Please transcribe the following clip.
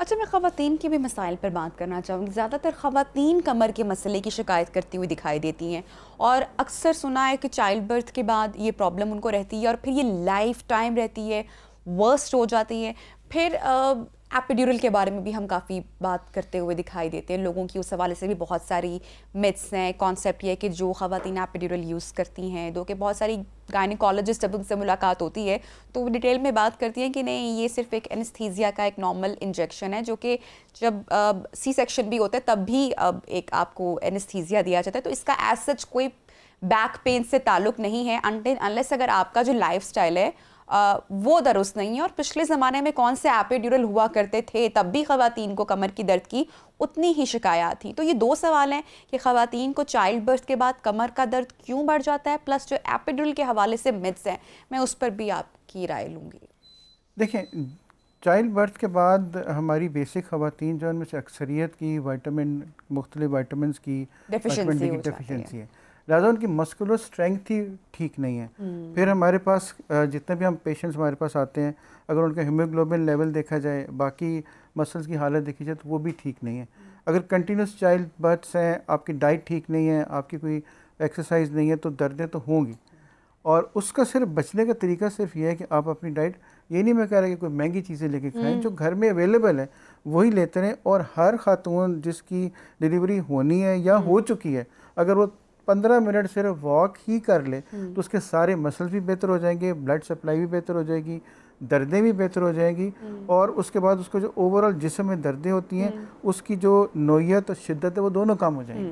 अच्छा, मैं ख़वातीन के भी मसाइल पर बात करना चाहूँगी। ज़्यादातर ख़वातीन कमर के मसले की शिकायत करती हुई दिखाई देती हैं और अक्सर सुना है कि चाइल्ड बर्थ के बाद ये प्रॉब्लम उनको रहती है और फिर ये लाइफ टाइम रहती है, वर्स्ट हो जाती है। फिर एपिड्यूरल के बारे में भी हम काफ़ी बात करते हुए दिखाई देते हैं। लोगों की उस हवाले से भी बहुत सारी मिथ्स हैं। कॉन्सेप्ट ये है कि जो ख़वातीन एपिड्यूरल यूज़ करती हैं, दो कि बहुत सारी गायनिकोलॉजिस्ट जब उनसे मुलाकात होती है तो वो डिटेल में बात करती हैं कि नहीं, ये सिर्फ एक एनेस्थीसिया का एक नॉर्मल इंजेक्शन है, जो कि जब सी सेक्शन भी होता है तब भी एक आपको एनेस्थीसिया दिया जाता है। तो इसका एज सच कोई बैक पेन से ताल्लुक़ नहीं है अनलेस अगर आपका जो लाइफ स्टाइल है वो दुरुस्त नहीं है। और पिछले ज़माने में कौन से एपिड्यूरल हुआ करते थे, तब भी ख़वातीन को कमर की दर्द की उतनी ही शिकायत थी। तो ये दो सवाल हैं कि ख़वातीन को चाइल्ड बर्थ के बाद कमर का दर्द क्यों बढ़ जाता है, प्लस जो एपिड्यूरल के हवाले से मिथ्स हैं, मैं उस पर भी आपकी राय लूँगी। देखिए, चाइल्ड बर्थ के बाद हमारी बेसिक ख़वातीन जो उनमें से अक्सरियत की मुख्तलिफ वाइटामिन की डेफिशिएंसी है, लिहाजा उनकी मस्कुलर स्ट्रेंथ ही ठीक नहीं है। फिर हमारे पास जितने भी हम पेशेंट्स हमारे पास आते हैं, अगर उनका हीमोग्लोबिन लेवल देखा जाए, बाकी मसल्स की हालत देखी जाए, तो वो भी ठीक नहीं है। अगर कंटिन्यूस चाइल्ड बर्थ्स हैं, आपकी डाइट ठीक नहीं है, आपकी कोई एक्सरसाइज नहीं है, तो दर्दें तो होंगी। और उसका सिर्फ बचने का तरीका सिर्फ ये है कि आप अपनी डाइट, ये नहीं मैं कह रहा कि कोई महंगी चीज़ें लेके खाएं, जो घर में अवेलेबल है वही लेते रहें। और हर खातून जिसकी डिलीवरी होनी है या हो चुकी है, अगर वो 15 मिनट सिर्फ वॉक ही कर ले तो उसके सारे मसल्स भी बेहतर हो जाएंगे, ब्लड सप्लाई भी बेहतर हो जाएगी, दर्दें भी बेहतर हो जाएंगी। और उसके बाद उसको जो ओवरऑल जिस्म में दर्दें होती हैं, उसकी जो नोयत और शिद्दत है वो दोनों कम हो जाएंगी।